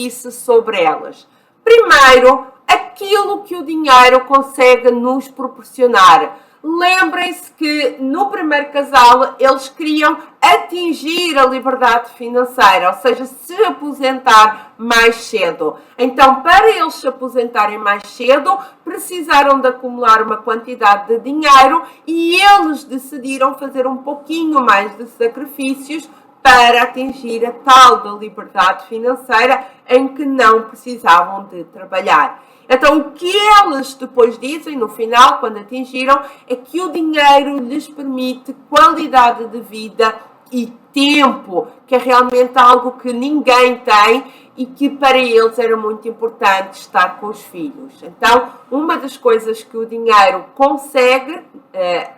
disse sobre elas. Primeiro, aquilo que o dinheiro consegue nos proporcionar. Lembrem-se que no primeiro casal eles queriam atingir a liberdade financeira, ou seja, se aposentar mais cedo. Então, para eles se aposentarem mais cedo, precisaram de acumular uma quantidade de dinheiro e eles decidiram fazer um pouquinho mais de sacrifícios para atingir a tal da liberdade financeira em que não precisavam de trabalhar. Então, o que eles depois dizem, no final, quando atingiram, é que o dinheiro lhes permite qualidade de vida e tempo, que é realmente algo que ninguém tem e que para eles era muito importante estar com os filhos. Então, uma das coisas que o dinheiro consegue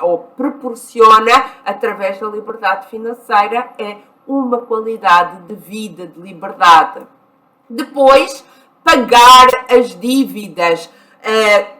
ou proporciona através da liberdade financeira é uma qualidade de vida, de liberdade. Depois, pagar as dívidas.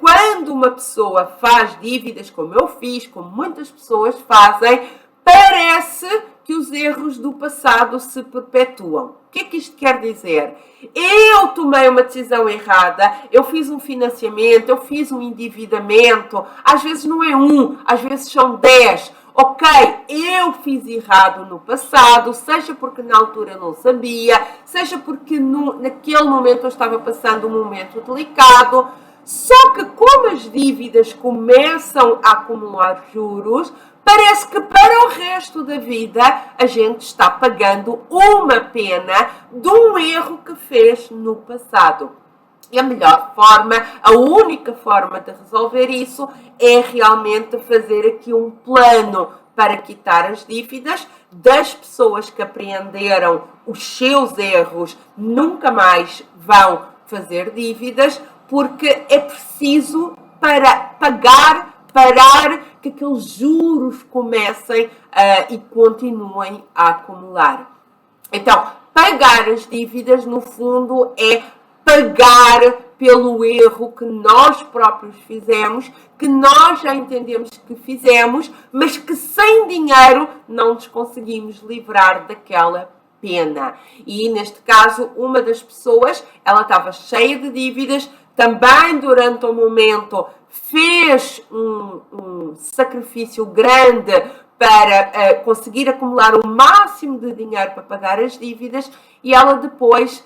Quando uma pessoa faz dívidas, como eu fiz, como muitas pessoas fazem, parece que os erros do passado se perpetuam. O que é que isto quer dizer? Eu tomei uma decisão errada, eu fiz um financiamento, eu fiz um endividamento, às vezes não é um, às vezes são 10. Ok, eu fiz errado no passado, seja porque na altura eu não sabia, seja porque naquele momento eu estava passando um momento delicado. Só que como as dívidas começam a acumular juros, parece que para o resto da vida a gente está pagando uma pena de um erro que fez no passado. E a melhor forma, a única forma de resolver isso é realmente fazer aqui um plano para quitar as dívidas das pessoas que apreenderam os seus erros, nunca mais vão fazer dívidas, porque é preciso para parar que aqueles juros comecem e continuem a acumular. Então, pagar as dívidas, no fundo, é pagar pelo erro que nós próprios fizemos, que nós já entendemos que fizemos, mas que sem dinheiro não nos conseguimos livrar daquela pena. E neste caso, uma das pessoas, ela estava cheia de dívidas, também durante o momento fez um sacrifício grande para conseguir acumular o máximo de dinheiro para pagar as dívidas, e ela depois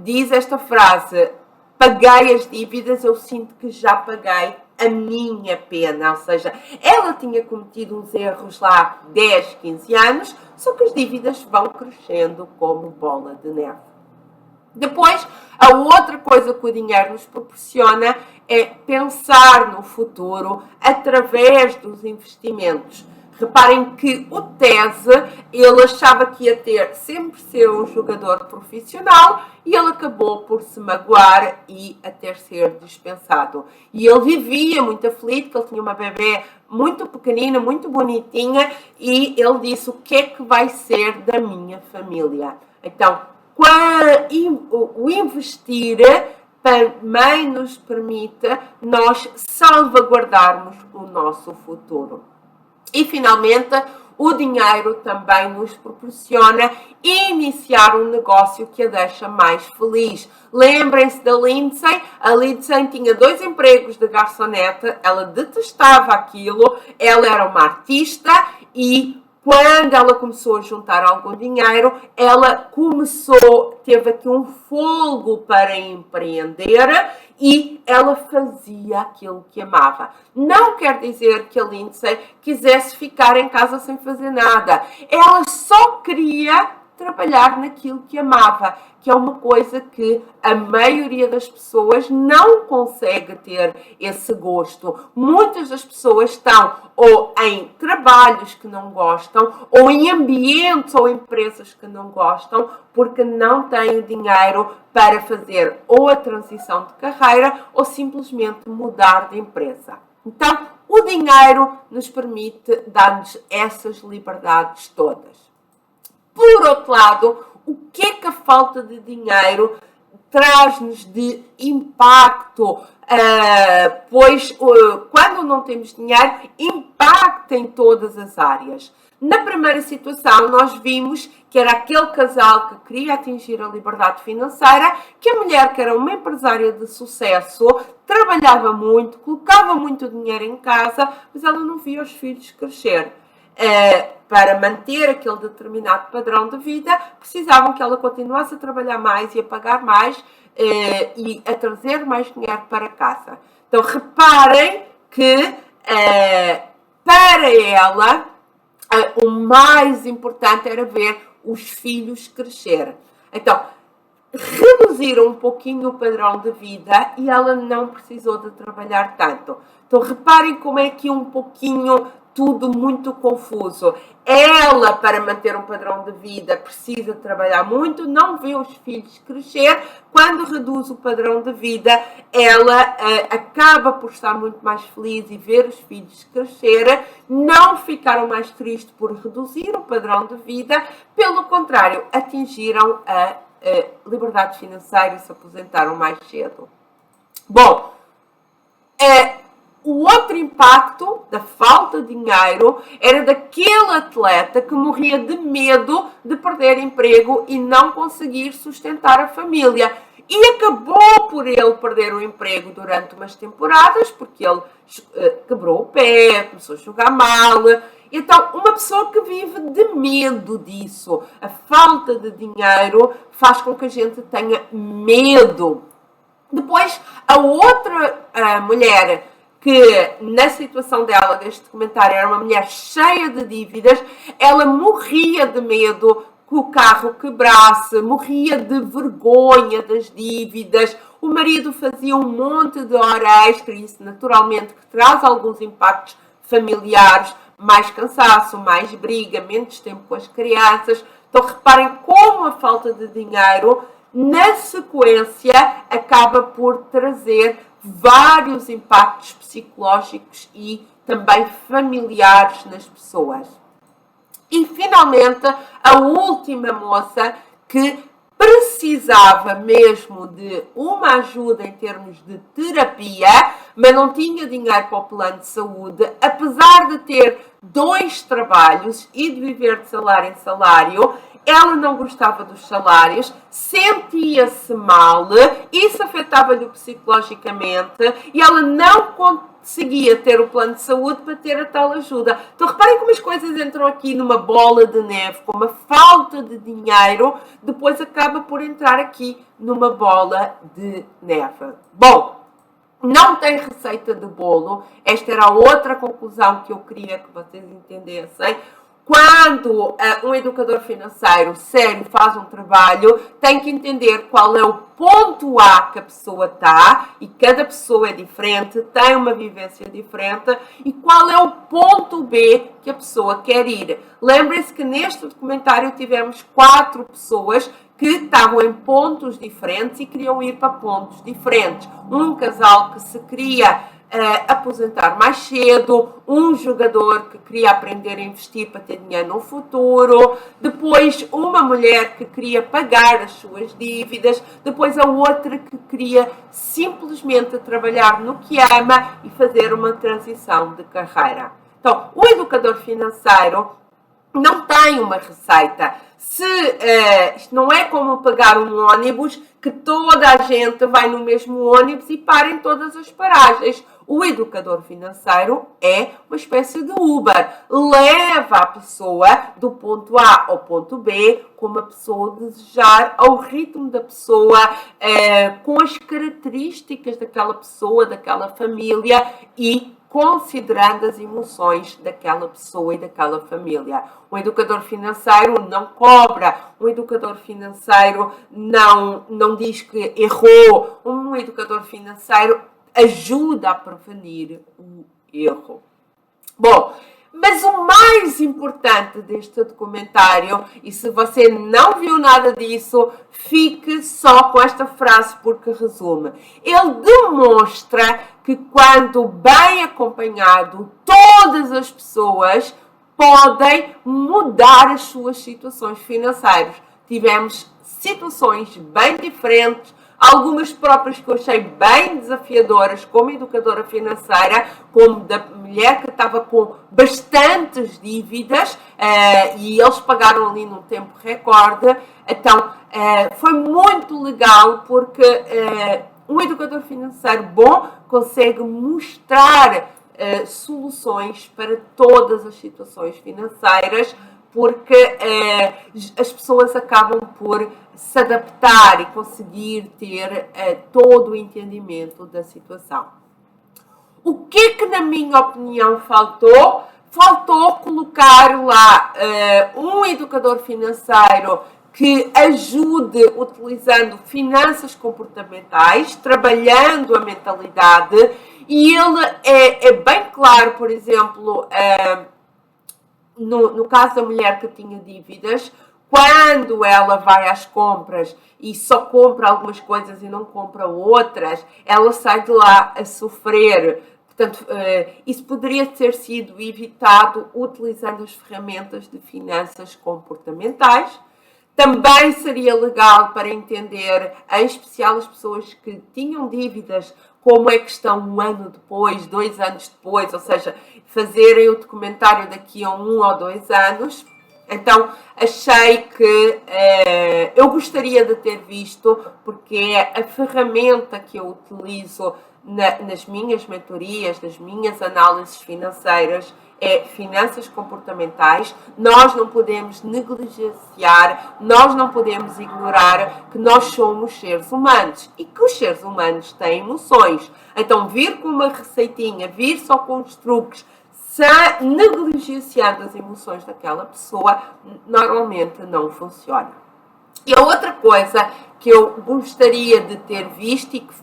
diz esta frase: paguei as dívidas, eu sinto que já paguei a minha pena. Ou seja, ela tinha cometido uns erros lá 10, 15 anos, só que as dívidas vão crescendo como bola de neve. Depois, a outra coisa que o dinheiro nos proporciona é pensar no futuro através dos investimentos. Reparem que o Tese, ele achava que ia sempre ser um jogador profissional e ele acabou por se magoar e até ser dispensado. E ele vivia muito aflito, que ele tinha uma bebê muito pequenina, muito bonitinha, e ele disse: o que é que vai ser da minha família? Então, o investir também nos permite nós salvaguardarmos o nosso futuro. E, finalmente, o dinheiro também nos proporciona iniciar um negócio que a deixa mais feliz. Lembrem-se da Lindsay. A Lindsay tinha 2 empregos de garçonete, ela detestava aquilo, ela era uma artista e quando ela começou a juntar algum dinheiro, ela teve aqui um fogo para empreender e ela fazia aquilo que amava. Não quer dizer que a Lindsay quisesse ficar em casa sem fazer nada. Ela só queria trabalhar naquilo que amava, que é uma coisa que a maioria das pessoas não consegue ter esse gosto. Muitas das pessoas estão ou em trabalhos que não gostam, ou em ambientes ou empresas que não gostam, porque não têm dinheiro para fazer ou a transição de carreira ou simplesmente mudar de empresa. Então, o dinheiro nos permite dar-nos essas liberdades todas. Por outro lado, o que é que a falta de dinheiro traz-nos de impacto, pois quando não temos dinheiro, impacta em todas as áreas. Na primeira situação, nós vimos que era aquele casal que queria atingir a liberdade financeira, que a mulher, que era uma empresária de sucesso, trabalhava muito, colocava muito dinheiro em casa, mas ela não via os filhos crescer. Para manter aquele determinado padrão de vida, precisavam que ela continuasse a trabalhar mais e a pagar mais e a trazer mais dinheiro para casa. Então, reparem que para ela o mais importante era ver os filhos crescer. Então, reduziram um pouquinho o padrão de vida e ela não precisou de trabalhar tanto. Então, reparem como é que um pouquinho tudo muito confuso. Ela, para manter um padrão de vida, precisa trabalhar muito, não vê os filhos crescer. Quando reduz o padrão de vida, ela acaba por estar muito mais feliz e ver os filhos crescer. Não ficaram mais tristes por reduzir o padrão de vida, pelo contrário, atingiram a liberdade financeira e se aposentaram mais cedo. Bom, o outro impacto da falta de dinheiro era daquele atleta que morria de medo de perder emprego e não conseguir sustentar a família. E acabou por ele perder o emprego durante umas temporadas, porque ele quebrou o pé, começou a jogar mal. Então, uma pessoa que vive de medo disso, a falta de dinheiro faz com que a gente tenha medo. Depois, a outra mulher que na situação dela, deste documentário, era uma mulher cheia de dívidas, ela morria de medo que o carro quebrasse, morria de vergonha das dívidas, o marido fazia um monte de hora extra, isso naturalmente que traz alguns impactos familiares, mais cansaço, mais briga, menos tempo com as crianças. Então reparem como a falta de dinheiro, na sequência, acaba por trazer vários impactos psicológicos e também familiares nas pessoas. E, finalmente, a última moça que precisava mesmo de uma ajuda em termos de terapia, mas não tinha dinheiro para o plano de saúde, apesar de ter 2 trabalhos e de viver de salário em salário, ela não gostava dos salários, sentia-se mal, isso afetava-lhe psicologicamente e ela não conseguia ter o plano de saúde para ter a tal ajuda. Então reparem como as coisas entram aqui numa bola de neve, com uma falta de dinheiro, depois acaba por entrar aqui numa bola de neve. Bom, não tem receita de bolo, esta era a outra conclusão que eu queria que vocês entendessem. Quando um educador financeiro sério faz um trabalho, tem que entender qual é o ponto A que a pessoa está, e cada pessoa é diferente, tem uma vivência diferente, e qual é o ponto B que a pessoa quer ir. Lembrem-se que neste documentário tivemos 4 pessoas que estavam em pontos diferentes e queriam ir para pontos diferentes. Um casal que se queria aposentar mais cedo, um jogador que queria aprender a investir para ter dinheiro no futuro, depois uma mulher que queria pagar as suas dívidas, depois a outra que queria simplesmente trabalhar no que ama e fazer uma transição de carreira. Então, o educador financeiro não tem uma receita. Isto não é como pagar um ônibus que toda a gente vai no mesmo ônibus e para em todas as paragens. O educador financeiro é uma espécie de Uber. Leva a pessoa do ponto A ao ponto B, como a pessoa desejar, ao ritmo da pessoa, com as características daquela pessoa, daquela família e considerando as emoções daquela pessoa e daquela família. Um educador financeiro não cobra, um educador financeiro não diz que errou, um educador financeiro ajuda a prevenir o erro. Bom, mas o mais importante deste documentário, e se você não viu nada disso, fique só com esta frase porque resume. Ele demonstra que quando bem acompanhado, todas as pessoas podem mudar as suas situações financeiras. Tivemos situações bem diferentes, algumas próprias que eu achei bem desafiadoras como educadora financeira, como da mulher que estava com bastantes dívidas e eles pagaram ali num tempo recorde. Então, foi muito legal porque um educador financeiro bom consegue mostrar soluções para todas as situações financeiras, porque as pessoas acabam por se adaptar e conseguir ter todo o entendimento da situação. O que na minha opinião faltou? Faltou colocar lá um educador financeiro que ajude utilizando finanças comportamentais, trabalhando a mentalidade, e ele é bem claro, por exemplo, no caso da mulher que tinha dívidas, quando ela vai às compras e só compra algumas coisas e não compra outras, ela sai de lá a sofrer. Portanto, isso poderia ter sido evitado utilizando as ferramentas de finanças comportamentais. Também seria legal para entender, em especial as pessoas que tinham dívidas, como é que estão um ano depois, 2 anos depois, ou seja, fazerem o documentário daqui a 1 ou 2 anos. Então, achei que eu gostaria de ter visto, porque é a ferramenta que eu utilizo nas minhas mentorias, nas minhas análises financeiras, é finanças comportamentais. Nós não podemos negligenciar, nós não podemos ignorar que nós somos seres humanos e que os seres humanos têm emoções. Então, vir com uma receitinha, vir só com os truques, negligenciando as emoções daquela pessoa, normalmente não funciona. E a outra coisa que eu gostaria de ter visto e que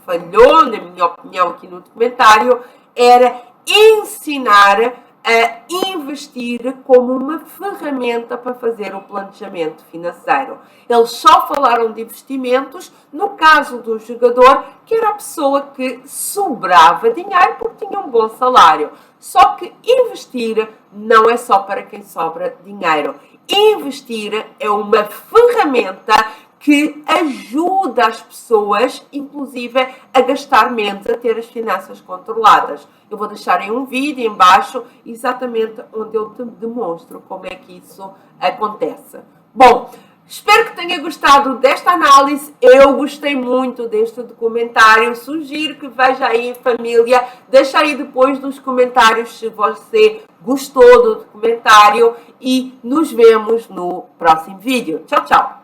falhou, na minha opinião, aqui no documentário, era ensinar a investir como uma ferramenta para fazer o planejamento financeiro. Eles só falaram de investimentos no caso do jogador, que era a pessoa que sobrava dinheiro porque tinha um bom salário. Só que investir não é só para quem sobra dinheiro. Investir é uma ferramenta que ajuda as pessoas, inclusive, a gastar menos, a ter as finanças controladas. Eu vou deixar em um vídeo em baixo exatamente onde eu te demonstro como é que isso acontece. Bom, espero que tenha gostado desta análise. Eu gostei muito deste documentário. Sugiro que veja aí em família. Deixa aí depois nos comentários se você gostou do documentário e nos vemos no próximo vídeo. Tchau, tchau!